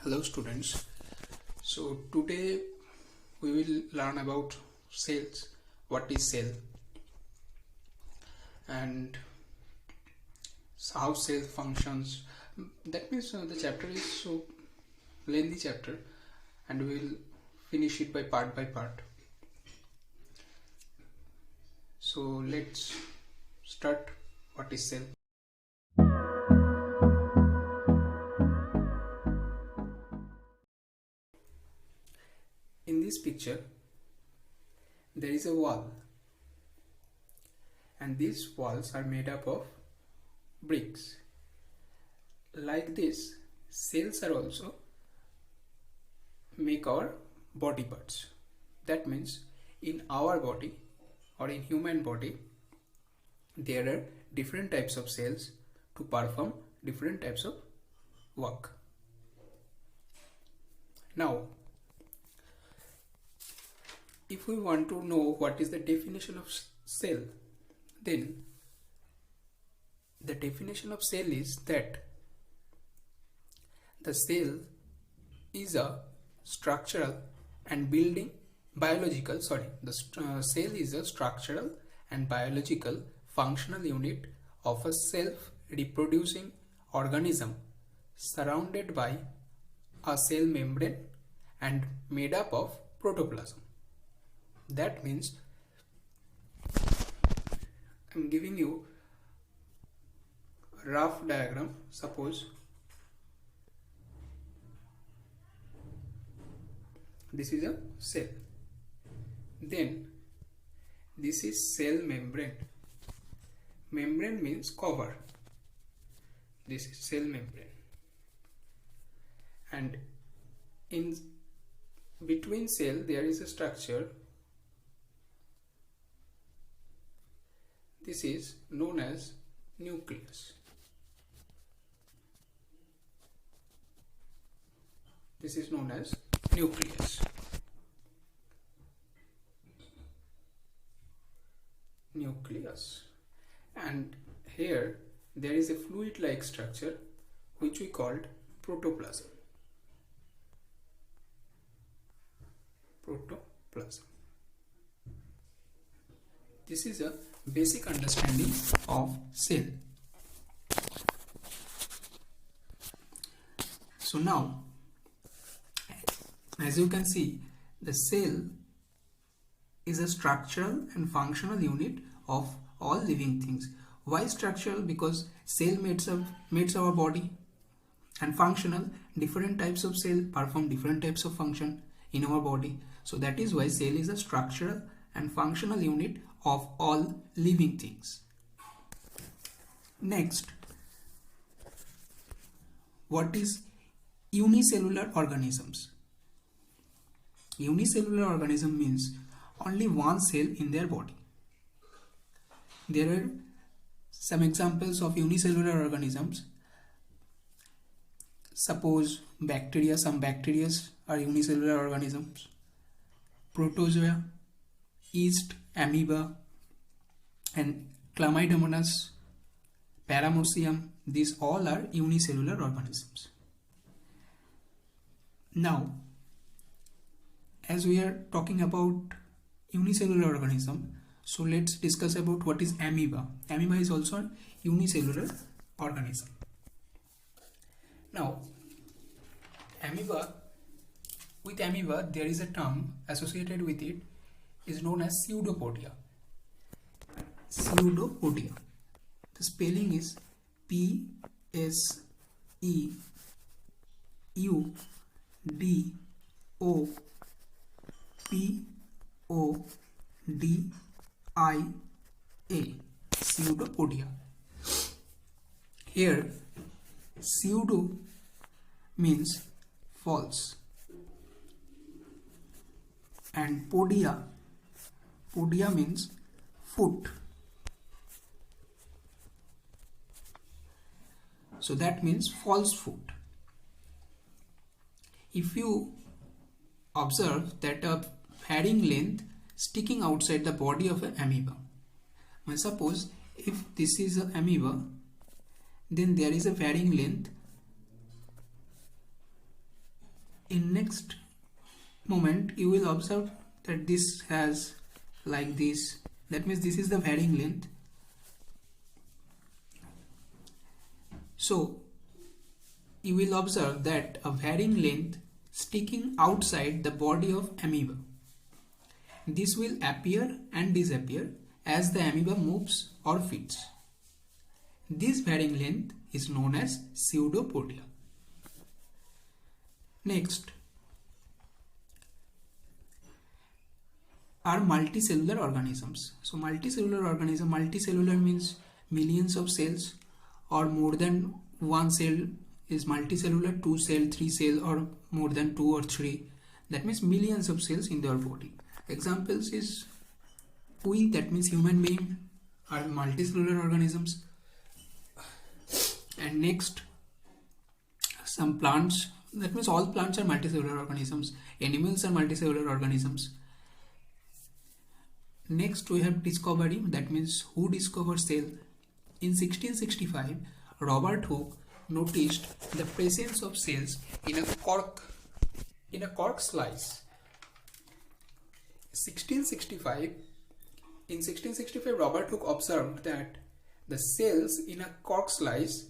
Hello students. So today we will learn about cells, what is cell and how cell functions. That means the chapter is so lengthy chapter and we will finish it by part. So let's start. What is cell? In this picture there is a wall and these walls are made up of bricks. Like this, cells are also make our body parts. That means in our body or in human body there are different types of cells to perform different types of work. Now if we want to know what is the definition of cell, then the definition of cell is that the cell is a structural and cell is a structural and biological functional unit of a self-reproducing organism surrounded by a cell membrane and made up of protoplasm. That means I'm giving you a rough diagram. Suppose this is a cell, then this is cell membrane. Membrane means cover. This is cell membrane, and in between cell there is a structure. This is known as nucleus. This is known as nucleus. And here there is a fluid-like structure which we called protoplasm. This is a basic understanding of cell. So now, as you can see, the cell is a structural and functional unit of all living things. Why structural? Because cell makes our body, and functional, different types of cell perform different types of function in our body. So that is why cell is a structural and functional unit of all living things. Next, what is unicellular organisms? Unicellular organism means only one cell in their body. There are some examples of unicellular organisms. Suppose bacteria, some bacteria are unicellular organisms. Protozoa, yeast, amoeba, and chlamydomonas, paramecium, these all are unicellular organisms. Now, as we are talking about unicellular organism, so let's discuss about what is amoeba. Amoeba is also a unicellular organism. Now, with amoeba there is a term associated with it, is known as pseudopodia. Pseudopodia. The spelling is Pseudopodia. Pseudopodia. Here, pseudo means false, and podia means foot. So that means false foot. If you observe that a varying length sticking outside the body of an amoeba, suppose if this is an amoeba, then there is a varying length in next moment you will observe that this has like this, that means this is the varying length. So you will observe that a varying length sticking outside the body of amoeba. This will appear and disappear as the amoeba moves or feeds. This varying length is known as pseudopodia. Next are multicellular organisms. So multicellular means millions of cells, or more than one cell is multicellular, 2 cell, 3 cell, or more than 2 or 3. That means millions of cells in their body. Examples is we, that means human being, are multicellular organisms. And next, some plants, that means all plants are multicellular organisms. Animals are multicellular organisms. Next we have discovery, that means who discovered cell. In 1665, Robert Hooke noticed the presence of cells in a cork slice. In 1665, Robert Hooke observed that the cells in a cork slice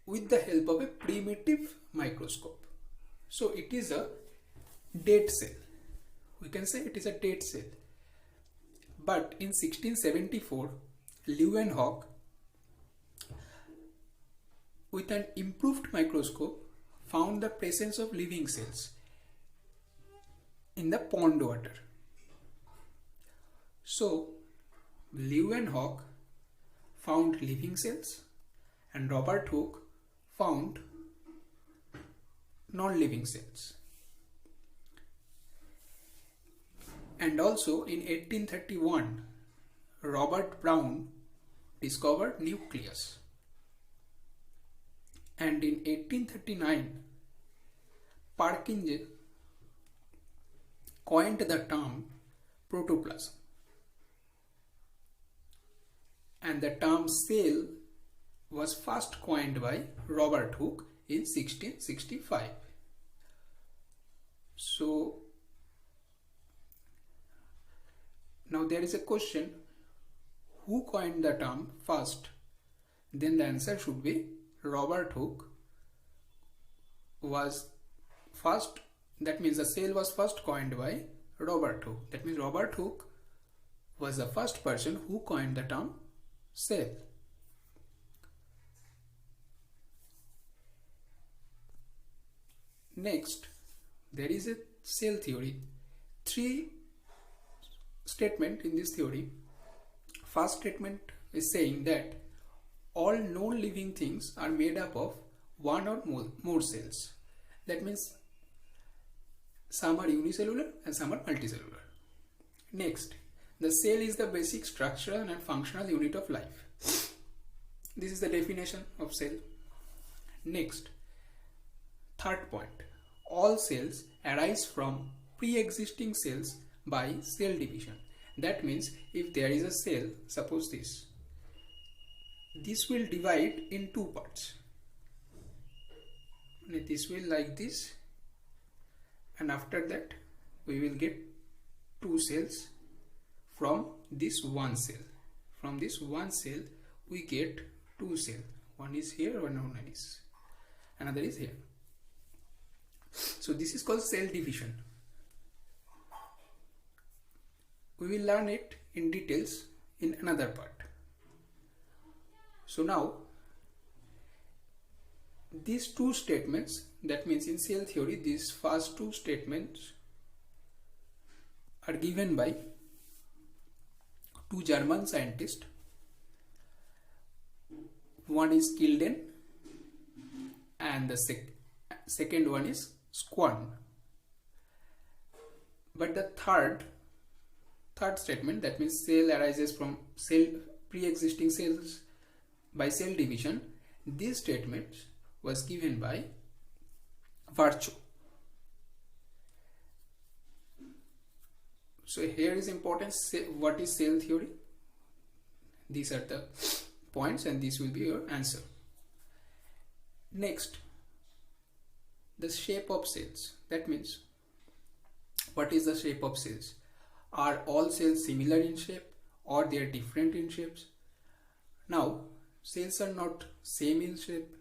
with the help of a primitive microscope. So it is a dead cell. We can say it is a dead cell. But in 1674, Leeuwenhoek, with an improved microscope, found the presence of living cells in the pond water. So Leeuwenhoek found living cells and Robert Hooke found non-living cells. And also in 1831, Robert Brown discovered nucleus. And in 1839, Parkinge coined the term protoplasm. And the term cell was first coined by Robert Hooke in 1665. So now there is a question, who coined the term first? Then the answer should be Robert Hooke was first. That means the cell was first coined by Robert Hooke. That means Robert Hooke was the first person who coined the term cell. Next, there is a cell theory. 3 statements in this theory. First statement is saying that all non-living things are made up of one or more cells. That means some are unicellular and some are multicellular. Next, the cell is the basic structural and functional unit of life. This is the definition of cell. Next, third point, all cells arise from pre-existing cells by cell division. That means if there is a cell, suppose this will divide in 2 parts. This will like this, and after that we will get 2 cells from this one cell. From this one cell we get 2 cells. One is here, another is here. So this is called cell division. We will learn it in details in another part. So now these 2 statements, that means in cell theory these first 2 statements are given by 2 German scientists. One is Kilden and the second one is Squan. But the third statement, that means cell arises from pre-existing cells by cell division, this statement was given by Virchow. So here is important, what is cell theory? These are the points and this will be your answer. Next, the shape of cells. That means, what is the shape of cells? Are all cells similar in shape or they are different in shapes? Now, cells are not same in shape.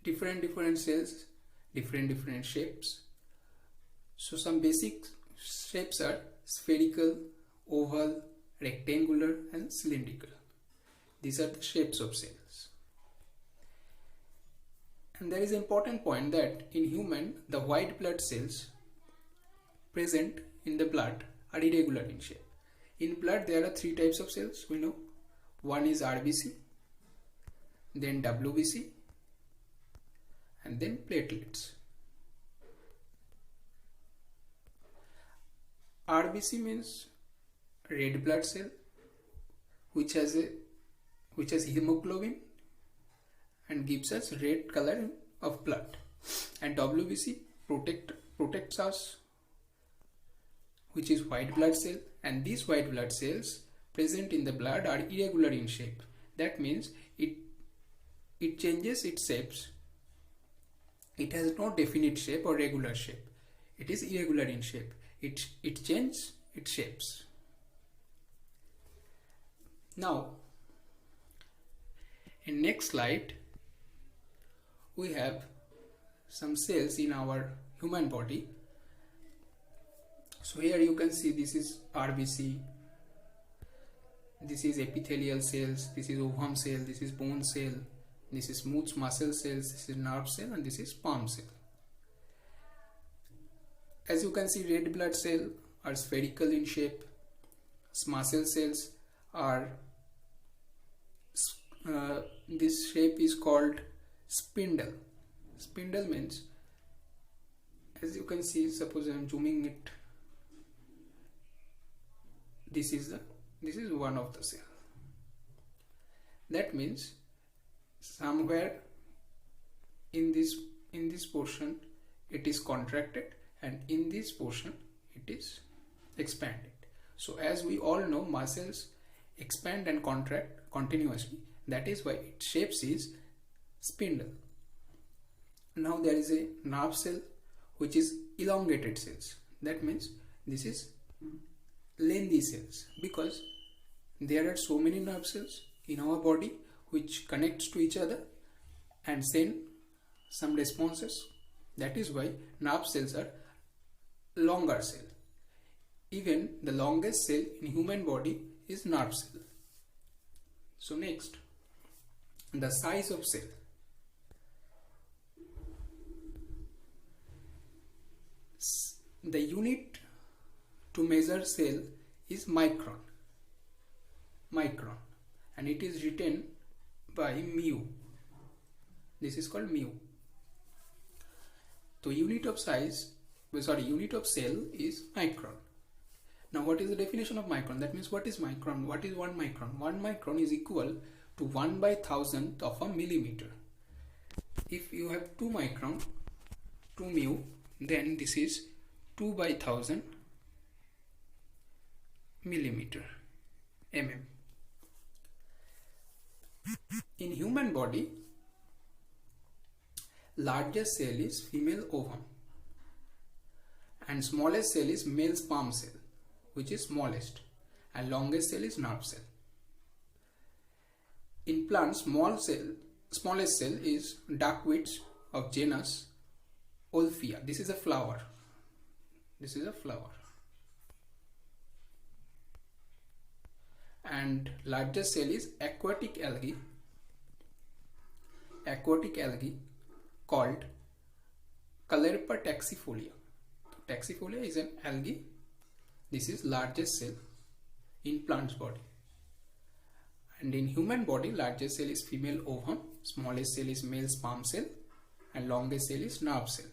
Different cells, different shapes. So some basic shapes are spherical, oval, rectangular and cylindrical. These are the shapes of cells. And there is an important point that in human, the white blood cells present in the blood are irregular in shape. In blood there are three types of cells, we know. One is RBC, then WBC and then platelets. RBC means red blood cell which has hemoglobin and gives us red color of blood, and WBC protects us, which is white blood cell, and these white blood cells present in the blood are irregular in shape. That means it changes its shapes. It has no definite shape or regular shape. It is irregular in shape. It changes its shapes. Now, in next slide, we have some cells in our human body. So here you can see this is RBC, this is epithelial cells, this is ovum cell, this is bone cell, this is smooth muscle cells, this is nerve cell and this is sperm cell. As you can see, red blood cell are spherical in shape, muscle cells are this shape is called spindle. Spindle means, as you can see, suppose I am zooming it, this is one of the cell. That means somewhere in this portion it is contracted and in this portion it is expanded. So as we all know, muscles expand and contract continuously. That is why its shapes is spindle. Now there is a nerve cell which is elongated cells. That means this is lengthy cells, because there are so many nerve cells in our body which connects to each other and send some responses. That is why nerve cells are longer cell. Even the longest cell in human body is nerve cell. So next, the size of cell. The unit to measure cell is micron, and it is written by mu. This is called mu. So unit of cell is micron. Now what is the definition of micron? That means, what is micron? What is 1 micron? 1 micron is equal to 1/1000th of a millimeter. If you have 2 micron, 2 mu, then this is 2/1000 millimeter mm. In human body, largest cell is female ovum and smallest cell is male sperm cell, which is smallest, and longest cell is nerve cell. In plants, smallest cell is duckweeds of genus Olphia. This is a flower. And largest cell is aquatic algae called Caulerpa taxifolia. Taxifolia is an algae. This is largest cell in plant's body. And in human body, largest cell is female ovum, smallest cell is male sperm cell, and longest cell is nerve cell.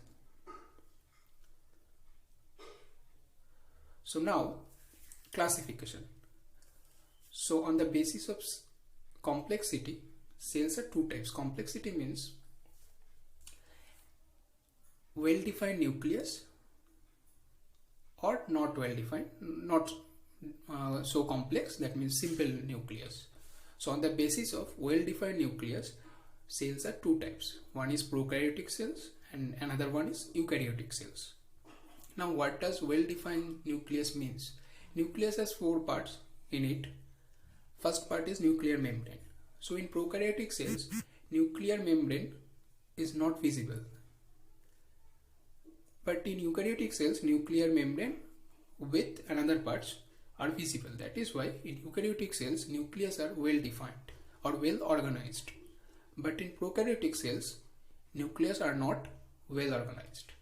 So now, classification. So on the basis of complexity, cells are two types. Complexity means well-defined nucleus or not well-defined, not so complex, that means simple nucleus. So on the basis of well-defined nucleus, cells are two types. One is prokaryotic cells and another one is eukaryotic cells. Now what does well-defined nucleus means? Nucleus has four parts in it. First part is nuclear membrane. So in prokaryotic cells, nuclear membrane is not visible. But in eukaryotic cells, nuclear membrane with another parts are visible. That is why in eukaryotic cells, nucleus are well defined or well organized. But in prokaryotic cells, nucleus are not well organized.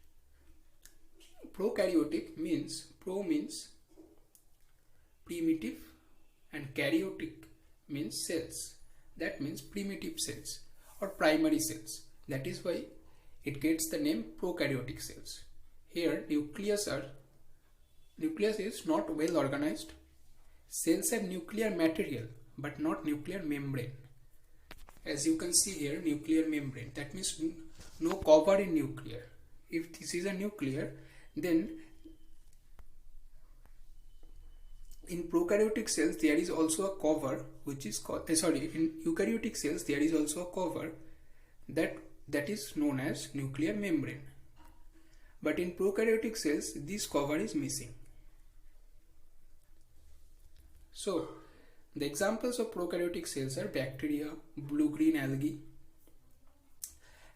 Prokaryotic means, pro means primitive and karyotic means cells. That means primitive cells or primary cells. That is why it gets the name prokaryotic cells. Here nucleus is not well organized. Cells have nuclear material but not nuclear membrane. As you can see here, nuclear membrane, that means no cover in nuclear. If this is a nuclear, then in prokaryotic cells there is also a cover which is called, in eukaryotic cells there is also a cover that is known as nuclear membrane. But in prokaryotic cells this cover is missing. So the examples of prokaryotic cells are bacteria, blue-green algae,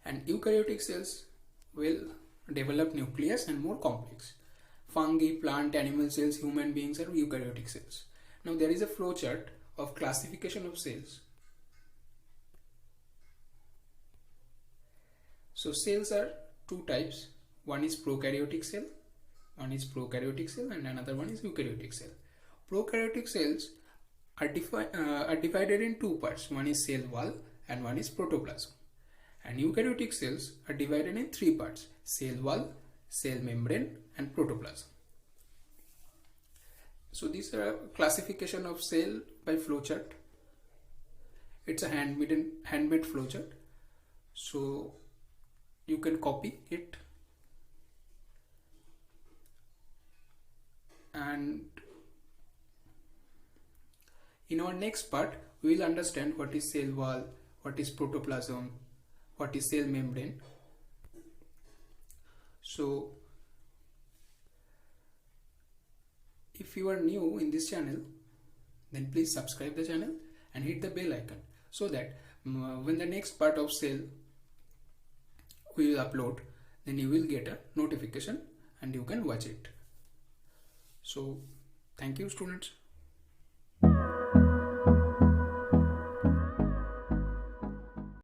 and eukaryotic cells will develop nucleus and more complex. Fungi, plant, animal cells, human beings are eukaryotic cells. Now there is a flowchart of classification of cells. So cells are two types. One is prokaryotic cell, and another one is eukaryotic cell. Prokaryotic cells are divided in two parts. One is cell wall and one is protoplasm. And eukaryotic cells are divided in three parts: cell wall, cell membrane, and protoplasm. So these are classification of cell by flowchart. It's a handmade flowchart. So you can copy it. And in our next part, we will understand what is cell wall, what is protoplasm, what is cell membrane. So if you are new in this channel, then please subscribe the channel and hit the bell icon so that when the next part of cell we will upload, then you will get a notification and you can watch it. So thank you, students.